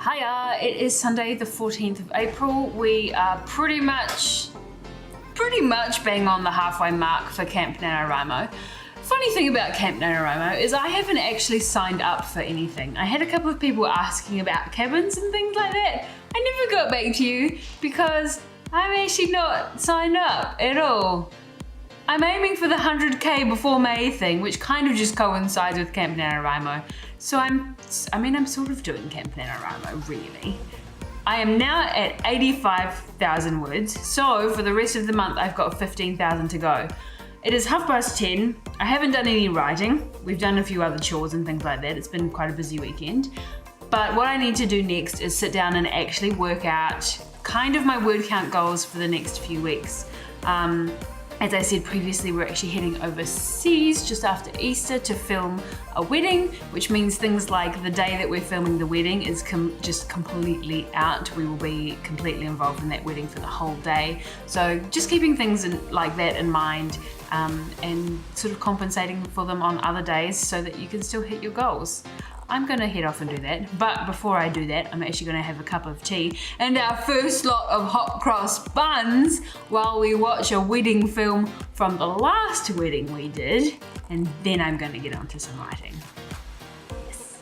Hiya, it is Sunday the 14th of April. We are pretty much bang on the halfway mark for Camp NaNoWriMo. Funny thing about Camp NaNoWriMo is I haven't actually signed up for anything. I had a couple of people asking about cabins and things like that. I never got back to you because I'm actually not signed up at all. I'm aiming for the 100k before May thing, which kind of just coincides with Camp NaNoWriMo. So I'm sort of doing Camp NaNoWriMo, really. I am now at 85,000 words, so for the rest of the month I've got 15,000 to go. It is 10:30. I haven't done any writing. We've done a few other chores and things like that. It's been quite a busy weekend. But what I need to do next is sit down and actually work out kind of my word count goals for the next few weeks. As I said previously, we're actually heading overseas just after Easter to film a wedding, which means things like the day that we're filming the wedding is just completely out. We will be completely involved in that wedding for the whole day. So just keeping things like that in mind and sort of compensating for them on other days so that you can still hit your goals. I'm gonna head off and do that, but before I do that, I'm actually gonna have a cup of tea and our first lot of hot cross buns while we watch a wedding film from the last wedding we did, and then I'm gonna get onto some writing. Yes.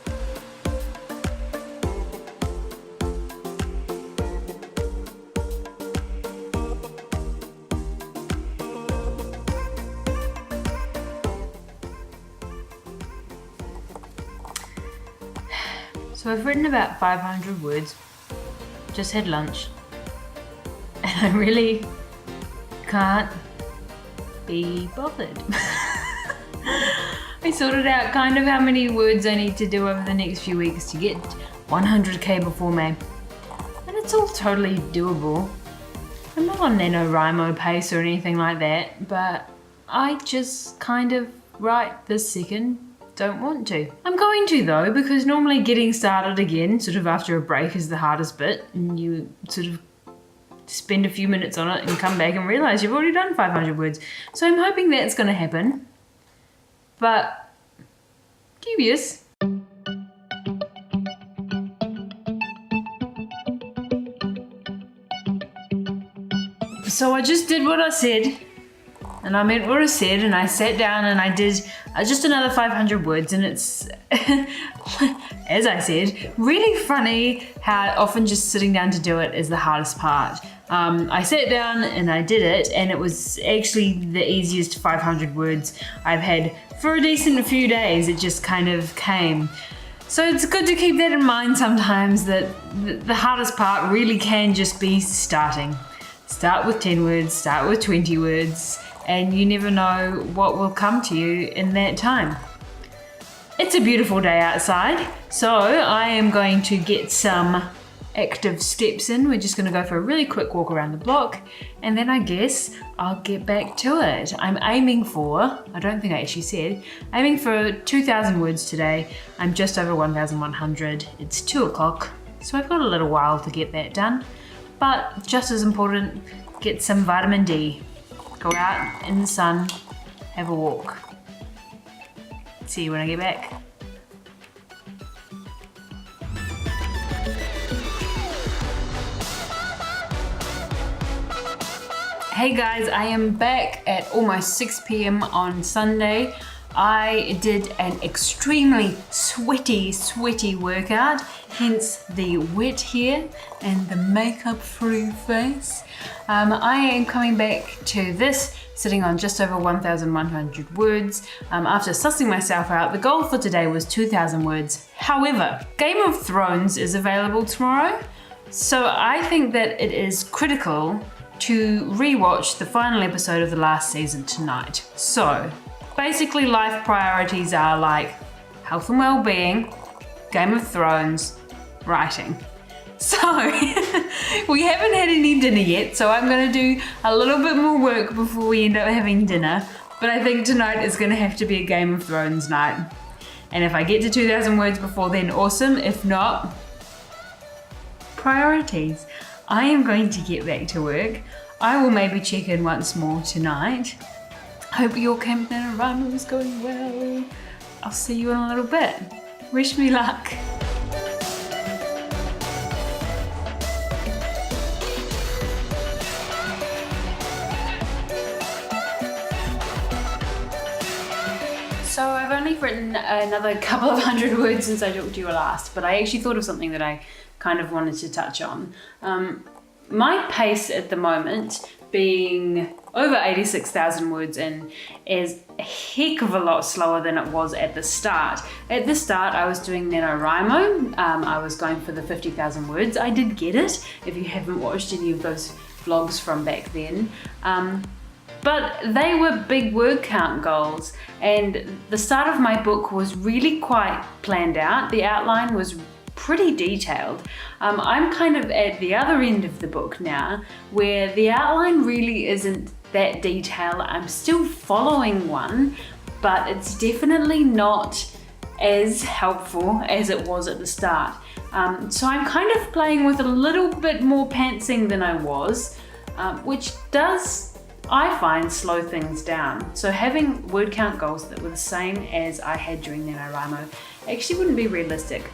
So I've written about 500 words, just had lunch, and I really can't be bothered. I sorted out kind of how many words I need to do over the next few weeks to get 100k before May, and it's all totally doable. I'm not on NaNoWriMo pace or anything like that, but I just kind of right this second don't want to. I'm going to though, because normally getting started again sort of after a break is the hardest bit, and you sort of spend a few minutes on it and come back and realize you've already done 500 words. So I'm hoping that's going to happen, but dubious. So I just did what I said, and I meant what I said, and I sat down and I did just another 500 words, and it's, as I said, really funny how often just sitting down to do it is the hardest part. I sat down and I did it, and it was actually the easiest 500 words I've had for a decent few days. It just kind of came. So it's good to keep that in mind sometimes, that the hardest part really can just be starting. Start with 10 words, start with 20 words, and you never know what will come to you in that time. It's a beautiful day outside, so I am going to get some active steps in. We're just going to go for a really quick walk around the block, and then I guess I'll get back to it. I'm aiming for, I don't think I actually said, aiming for 2,000 words today. I'm just over 1,100. It's 2 o'clock, so I've got a little while to get that done. But just as important, get some vitamin D. Go out in the sun, have a walk. See you when I get back. Hey guys, I am back at almost 6 p.m. on Sunday. I did an extremely sweaty workout, hence the wet hair and the makeup-free face. I am coming back to this, sitting on just over 1,100 words. After sussing myself out, the goal for today was 2,000 words. However, Game of Thrones is available tomorrow, so I think that it is critical to rewatch the final episode of the last season tonight. So, basically life priorities are like health and well-being, Game of Thrones, writing. So, we haven't had any dinner yet, so I'm gonna do a little bit more work before we end up having dinner, but I think tonight is gonna have to be a Game of Thrones night. And if I get to 2,000 words before then, awesome. If not, priorities. I am going to get back to work. I will maybe check in once more tonight. Hope your Camp NaNoWriMo is going well. I'll see you in a little bit. Wish me luck. So I've only written another couple of hundred words since I talked to you last, but I actually thought of something that I kind of wanted to touch on. My pace at the moment, being over 86,000 words in, is a heck of a lot slower than it was at the start. At the start, I was doing NaNoWriMo. I was going for the 50,000 words. I did get it, if you haven't watched any of those vlogs from back then. But they were big word count goals, and the start of my book was really quite planned out. The outline was pretty detailed. I'm kind of at the other end of the book now, where the outline really isn't that detailed. I'm still following one, but it's definitely not as helpful as it was at the start. So I'm kind of playing with a little bit more pantsing than I was, which does, I find, slow things down. So having word count goals that were the same as I had during NaNoWriMo actually wouldn't be realistic.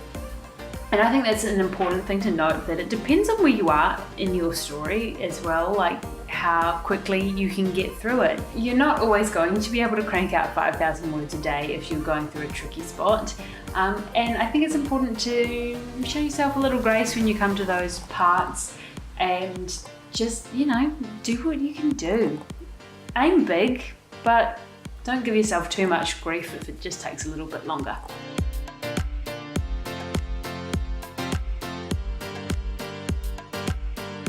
And I think that's an important thing to note, that it depends on where you are in your story as well, like how quickly you can get through it. You're not always going to be able to crank out 5,000 words a day if you're going through a tricky spot. And I think it's important to show yourself a little grace when you come to those parts and just, you know, do what you can do. Aim big, but don't give yourself too much grief if it just takes a little bit longer.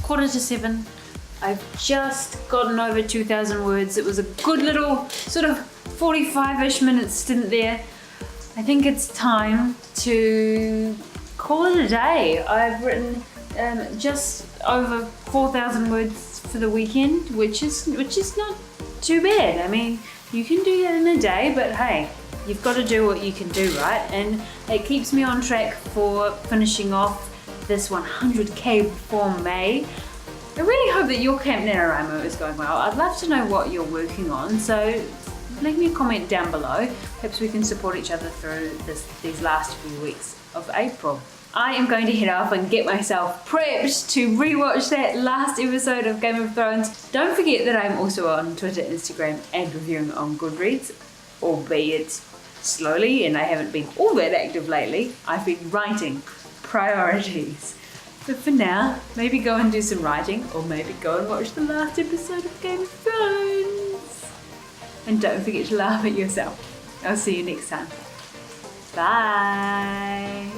Quarter to 7. I've just gotten over 2,000 words. It was a good little sort of 45-ish minute stint there. I think it's time to call it a day. I've written just over 4,000 words for the weekend, which is not too bad. I mean, you can do that in a day, but hey, you've got to do what you can do, right? And it keeps me on track for finishing off this 100k before May. I really hope that your Camp NaNoWriMo is going well. I'd love to know what you're working on, so leave me a comment down below. Perhaps we can support each other through these last few weeks of April. I am going to head off and get myself prepped to rewatch that last episode of Game of Thrones. Don't forget that I'm also on Twitter, Instagram, and reviewing on GOODREADS, albeit slowly, and I haven't been all that active lately. I've been writing priorities. But for now, maybe go and do some writing, or maybe go and watch the last episode of Game of Thrones. And don't forget to laugh at yourself. I'll see you next time. Bye.